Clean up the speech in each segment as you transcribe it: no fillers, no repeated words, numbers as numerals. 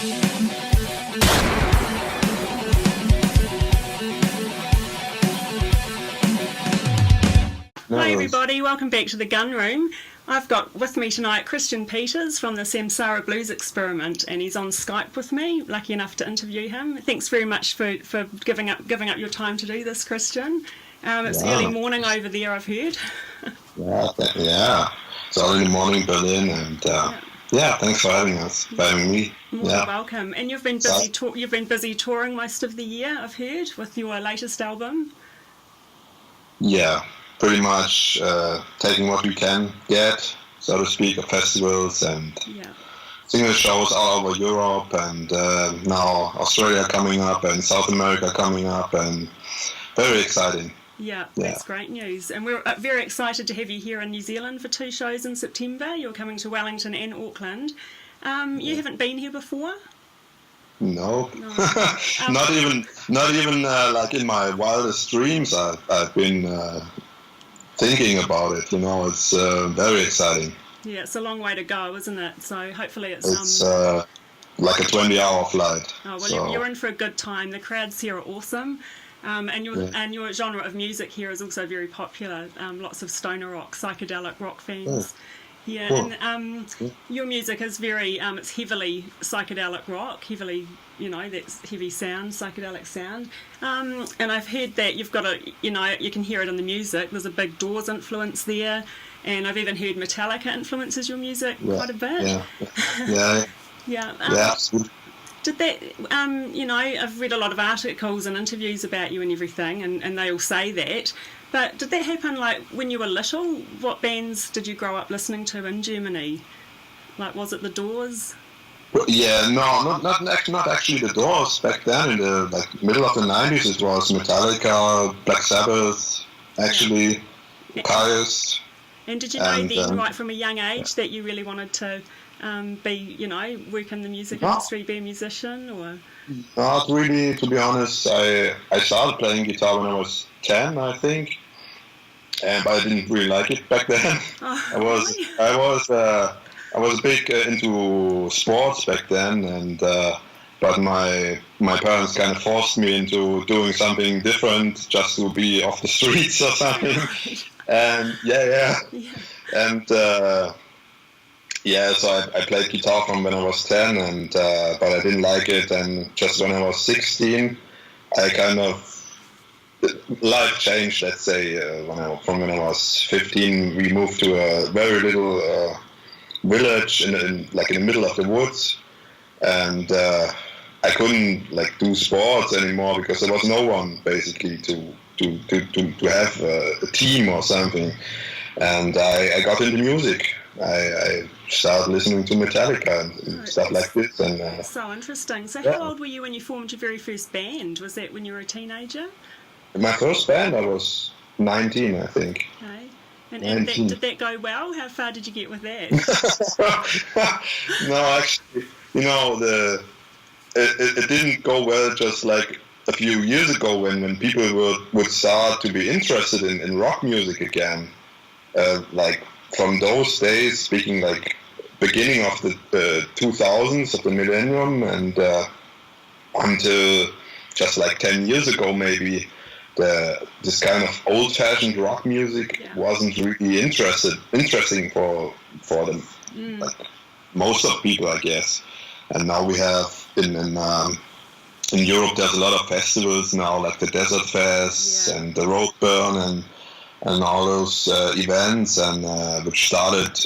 Hi everybody, welcome back to the Gun Room. I've got with me tonight Christian Peters from the Samsara Blues Experiment, and he's on Skype with me. Lucky enough to interview him. Thanks very much for giving up your time to do this, Christian. It's early morning over there, I've heard. Yeah. It's early morning Berlin, and thanks for having me. More than welcome. And you've been busy. You've been busy touring most of the year, I've heard, with your latest album. Yeah. Pretty much taking what we can get, so to speak, of festivals and single shows all over Europe, and now Australia coming up and South America coming up, and very exciting. Yeah, that's great news. And we're very excited to have you here in New Zealand for 2 shows in September. You're coming to Wellington and Auckland. You haven't been here before? No. Not even like in my wildest dreams I've been thinking about it. It's very exciting. Yeah, it's a long way to go, isn't it? So hopefully it's like a 20-hour flight. Oh well, you're in for a good time. The crowds here are awesome, and your genre of music here is also very popular. Lots of stoner rock, psychedelic rock fans. Yeah, cool. And your music is very it's heavily psychedelic rock, heavily that's heavy sound, psychedelic sound. And I've heard that you've got you can hear it in the music. There's a big Doors influence there, and I've even heard Metallica influences your music quite a bit. Yeah. Did that, I've read a lot of articles and interviews about you and everything, and they all say that. But did that happen, like, when you were little? What bands did you grow up listening to in Germany? Like, was it the Doors? Yeah, no, not actually the Doors. Back then, in the middle of the 90s, it was Metallica, Black Sabbath, actually, Caius. And did you know then, right from a young age, that you really wanted to work in the music industry, be a musician, or? Not really, to be honest. I started playing guitar when I was 10, I think, but I didn't really like it back then. I was big into sports back then, and but my parents kind of forced me into doing something different just to be off the streets or something. And so I played guitar from when I was 10, and but I didn't like it. And just when I was 16, I kind of life changed. Let's say from when I was 15, we moved to a very little village in the middle of the woods, and I couldn't do sports anymore because there was no one basically to have a team or something. And I got into music. I started listening to Metallica and stuff like this. And so interesting. So how old were you when you formed your very first band? Was that when you were a teenager? My first band, I was 19, I think. Okay. And did that go well? How far did you get with that? No, actually, it didn't go well just like a few years ago when people would start to be interested in rock music again. From those days, speaking like beginning of the 2000s of the millennium, and until just like 10 years ago maybe, this kind of old-fashioned rock music wasn't really interesting for them, like most of people, I guess. And now we have in Europe, there's a lot of festivals now, like the Desert Fest and the Roadburn and all those events, and which started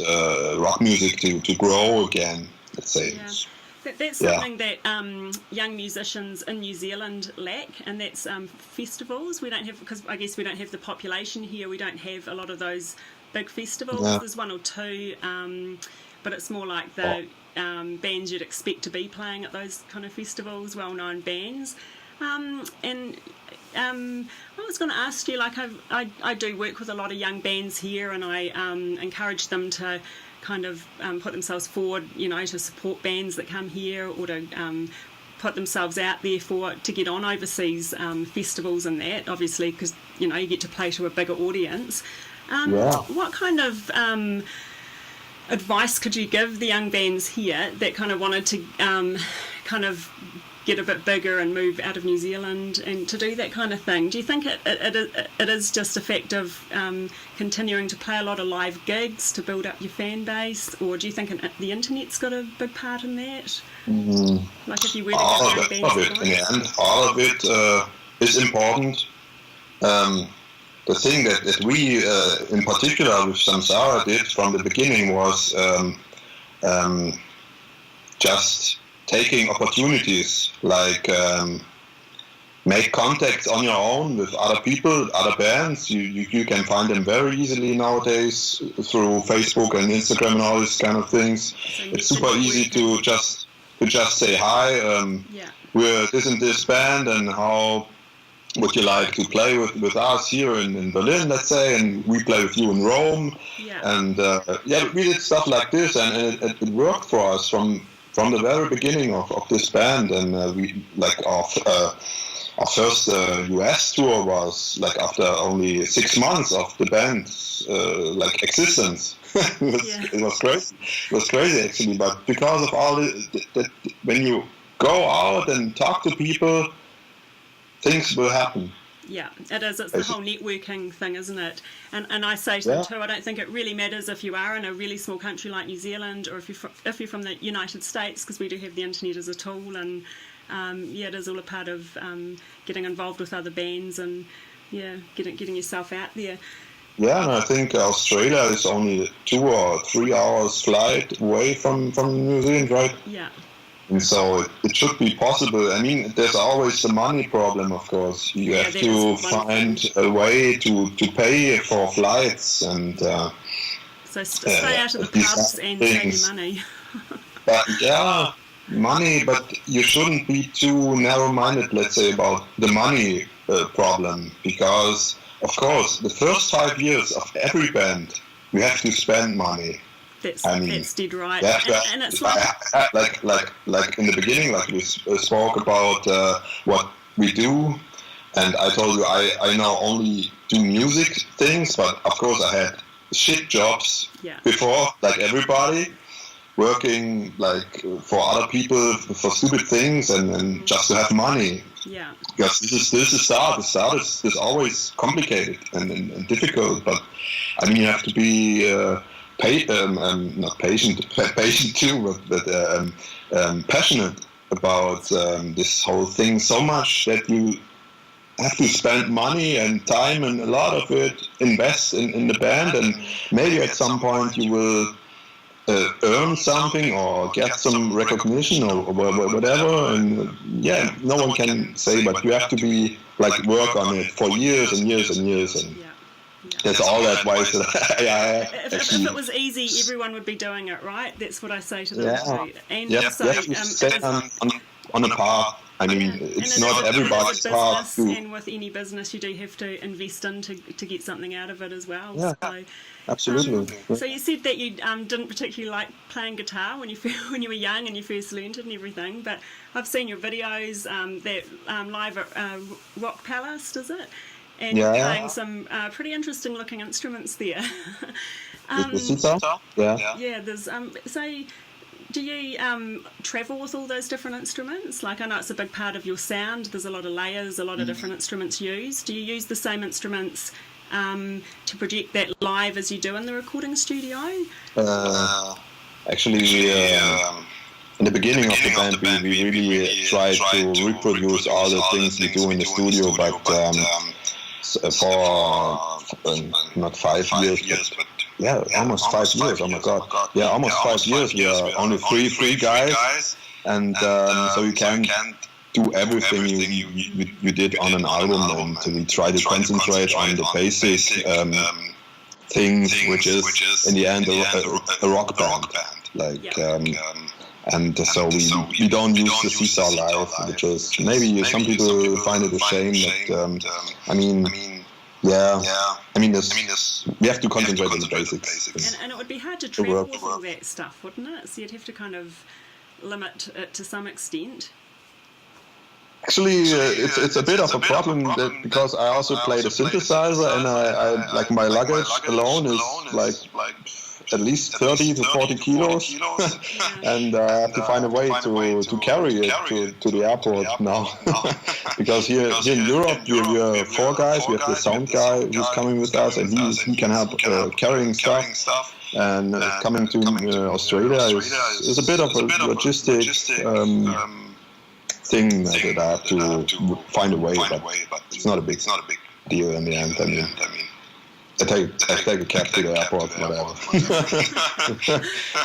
rock music to grow again, let's say. Yeah. That's something that young musicians in New Zealand lack, and that's festivals. We don't have, because I guess we don't have the population here, we don't have a lot of those big festivals. There's one or two, but it's more like the bands you'd expect to be playing at those kind of festivals, well-known bands. I was going to ask you, like, I do work with a lot of young bands here, and I encourage them to kind of put themselves forward, to support bands that come here, or to put themselves out there to get on overseas festivals and that, obviously, because, you get to play to a bigger audience. What kind of advice could you give the young bands here that kind of wanted to kind of get a bit bigger and move out of New Zealand and to do that kind of thing. Do you think it is just a fact of continuing to play a lot of live gigs to build up your fan base, or do you think the internet's got a big part in that? Like if you were to all get of it, bands in the end, all of it is important. The thing that we, in particular with Samsara, did from the beginning was just taking opportunities, like make contacts on your own with other people, other bands. You can find them very easily nowadays through Facebook and Instagram and all these kind of things. It's super easy to just say hi. We're this and this band, and how would you like to play with us here in Berlin, let's say, and we play with you in Rome. And we did stuff like this, and it worked for us from the very beginning of this band. And we like our first US tour was like after only 6 months of the band's like existence. It was crazy. It was crazy actually, but because of all that, when you go out and talk to people, things will happen. Yeah, it is. It's the whole networking thing, isn't it? And I say to them too, I don't think it really matters if you are in a really small country like New Zealand, or if you're from the United States, because we do have the internet as a tool, and it is all a part of getting involved with other bands and getting yourself out there. Yeah, and I think Australia is only 2 or 3 hours flight away from New Zealand, right? Yeah. And so it should be possible. I mean, there's always the money problem, of course. You have to find a way to pay for flights and... so stay out of the pubs and save your money. But money, but you shouldn't be too narrow-minded, let's say, about the money problem. Because, of course, the first 5 years of every band, you have to spend money. That's dead right. And it's like in the beginning, like we spoke about what we do, and I told you I now only do music things, but of course I had shit jobs before, like everybody, working like for other people for stupid things and just to have money. Yeah. Because this is the start. The start is always complicated and difficult, but I mean you have to be. Not patient too, but passionate about this whole thing so much that you have to spend money and time and a lot of it invest in the band, and maybe at some point you will earn something or get some recognition or whatever, and no one can say, but you have to be like work on it for years and years and years, and that's all that advice that if it was easy, everyone would be doing it, right? That's what I say to them too. And so, you have to stay on a path. I mean, it's not everybody's path. And with any business, you do have to invest in to get something out of it as well. Yeah, so, absolutely. So you said that you didn't particularly like playing guitar when you were young and you first learned it and everything, but I've seen your videos that live at Rock Palace, is it? And you're playing some pretty interesting looking instruments there. The sitar? Yeah, there's say, do you travel with all those different instruments? Like, I know it's a big part of your sound. There's a lot of layers, a lot of different instruments used. Do you use the same instruments to project that live as you do in the recording studio? Actually, in the beginning of the band, we really tried to reproduce all the things we do in the studio, but for not 5 years, but almost 5 years. Oh my God! Yeah, almost 5 years. We are only three guys, and so you can't do everything you did on an album, and so we try to concentrate on the basic things, which is in the end a rock band. Like, and so we don't use the sitar live, which is maybe some people find it a shame, but I mean, we have to concentrate on the basics. And it would be hard to travel with all that stuff, wouldn't it? So you'd have to kind of limit it to some extent. Actually, it's a bit of a problem because I also play the synthesizer, and I like my luggage alone is like at least 30 to 40 kilos, and I have to find a way to carry it to the airport now. Because here in Europe, we are 4 guys. We have the sound guy who's coming with us, and he can help carrying stuff. And coming to Australia is a bit of a logistic thing that I have to find a way, but it's not a big deal in the end. I mean, I take a cab to the airport, whatever.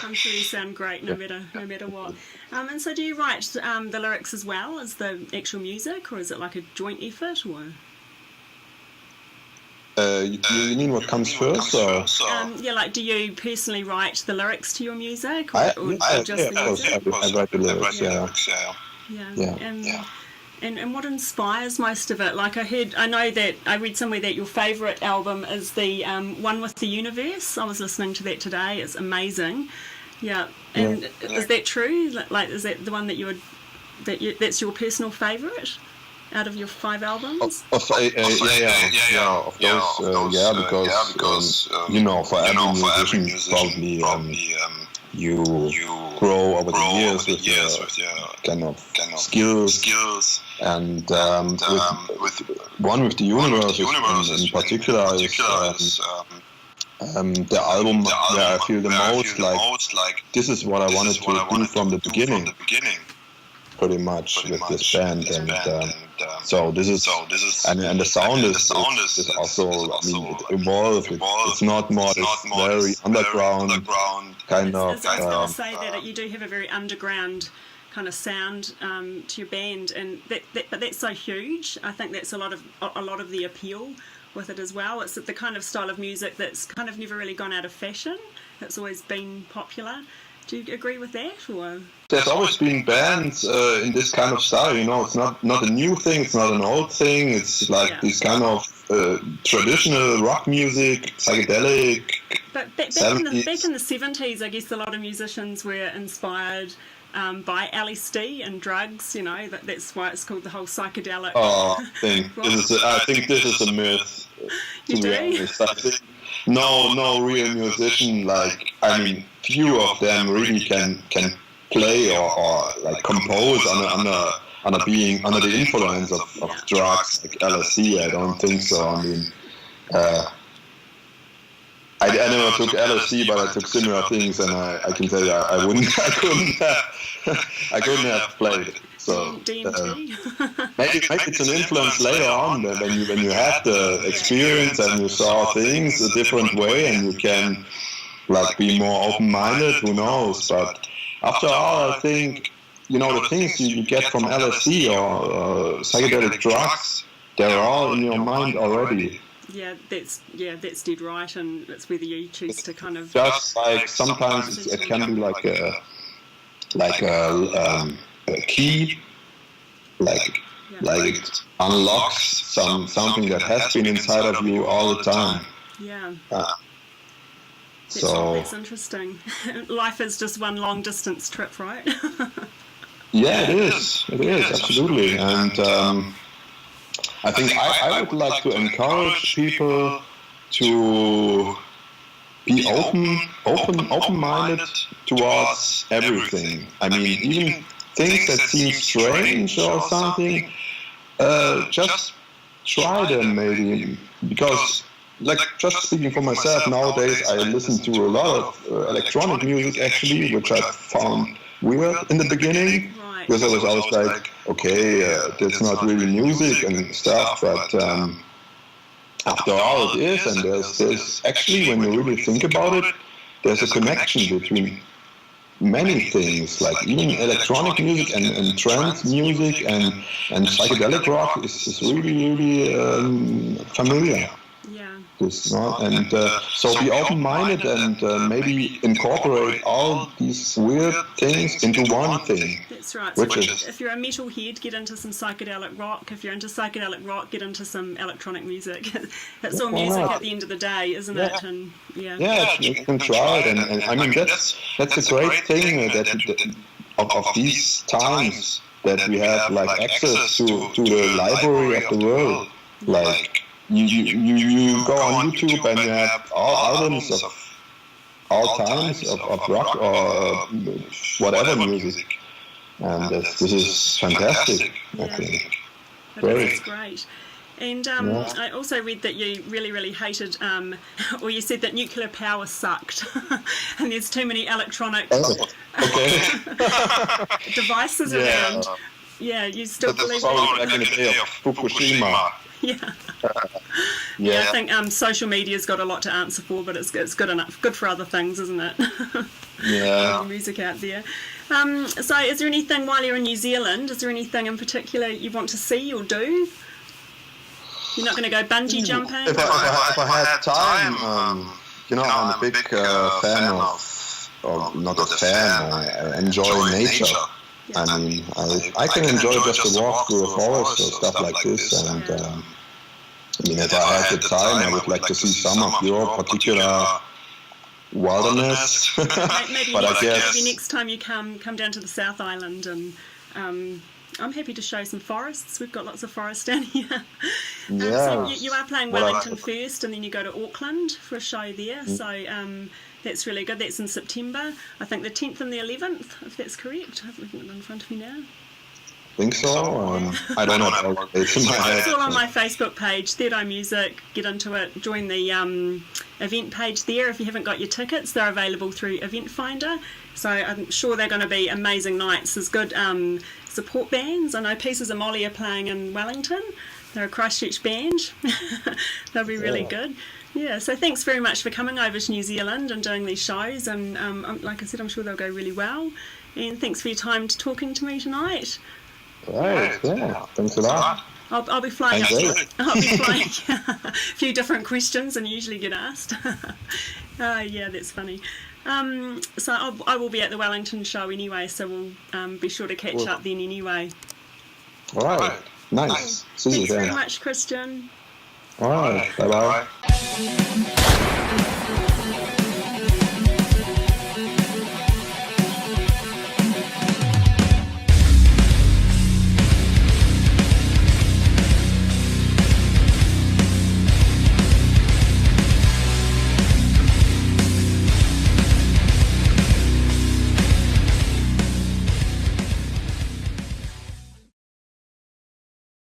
I'm sure you sound great, no matter what. And so, do you write the lyrics as well as the actual music, or is it like a joint effort, or? You mean what comes first? Or? Yeah, like, do you personally write the lyrics to your music, or just the music? I write the lyrics. Yeah. And what inspires most of it? Like I read somewhere that your favourite album is the one with the universe. I was listening to that today. It's amazing. Yeah. And is that true? Like, is that the one that's your personal favourite out of your 5 albums? Of those, because for every musician, probably you grow over the years with your kind of skills, and with the universe in particular is the album where I feel the most like this is what I wanted to do from the beginning, pretty much with this band, and so this is and the sound is also, I mean, it evolved. It's not more this very underground kind of. I was going to say that you do have a very underground kind of sound to your band, and but that's so huge. I think that's a lot of the appeal with it as well. It's the kind of style of music that's kind of never really gone out of fashion. It's always been popular. Do you agree with that, or? There's always been bands in this kind of style. It's not a new thing. It's not an old thing. It's like this kind of traditional rock music, psychedelic. But back in the 70s, I guess a lot of musicians were inspired by LSD and drugs. That's why it's called the whole psychedelic. I think this is a myth. You do? No real musician, few of them really can play or like compose under the influence of drugs like LSD. I don't think so. I mean, I never took LSD, but I took similar things, and I can tell you I couldn't have played it. So maybe it's an influence later on when you have the experience and you saw things a different way, and you can be more open-minded. Who knows? But after all, I think the things you get from LSD or psychedelic drugs, they're all in your mind already. Yeah, that's dead right, and it's whether you choose to kind of just like sometimes it can be like a key, it unlocks something that has been inside of you all the time. Yeah. So that's interesting. Life is just one long distance trip, right? Yeah, it is. It is, absolutely. And I think I would like to encourage people to be open-minded towards everything. I mean, even things that seem strange or something, just try them maybe, because just speaking for myself, nowadays I listen to a lot of electronic music actually, which I found weird in the beginning, because I was always like, okay, that's not really music and stuff, but after all it is, and there's actually, when you really think about it, there's a connection between many things, like even electronic music and trance music and psychedelic rock is really familiar. And so be open-minded and maybe incorporate all these weird things into one thing. That's right. So if you're a metalhead, get into some psychedelic rock. If you're into psychedelic rock, get into some electronic music. It's all music at the end of the day, isn't it? And you can try it. And I mean, that's a great thing of these times, that we have access to the library of the world. You go on YouTube and you have all albums all times of rock or whatever music. And this is fantastic, I think. That's great. And I also read that you really, really hated, or you said that nuclear power sucked, and there's too many electronic devices around. Yeah, you still believe that? Back in the day of Fukushima. I think social media's got a lot to answer for, but it's good enough, good for other things, isn't it? Music out there. So is there anything while you're in New Zealand, is there anything in particular you want to see or do? You're not going to go bungee jumping? If I had time, I'm a big fan of, not a fan, I enjoy nature. I mean, I can enjoy just a walk through a forest or stuff like this, and I mean, if I had the time, I would like to see some of your particular wilderness. Maybe next time you come down to the South Island, and I'm happy to show some forests. We've got lots of forests down here. So you are playing Wellington first, and then you go to Auckland for a show there. So that's really good. That's in September. I think the 10th and the 11th, if that's correct. I have it in front of me now. I think so. I don't know. It's all on my Facebook page, Third Eye Music. Get into it. Join the event page there. If you haven't got your tickets, they're available through Event Finder. So I'm sure they're going to be amazing nights. There's good support bands. I know Pieces of Molly are playing in Wellington. They're a Christchurch band. They'll be really good. Yeah, so thanks very much for coming over to New Zealand and doing these shows. And like I said, I'm sure they'll go really well. And thanks for your time talking to me tonight. Right, thanks a lot. I'll be flying up. I'll be flying a few different questions and usually get asked. That's funny. So I will be at the Wellington show anyway, so we'll be sure to catch up then anyway. All right, nice. See you then. Thanks very much, Christian. All right, bye-bye.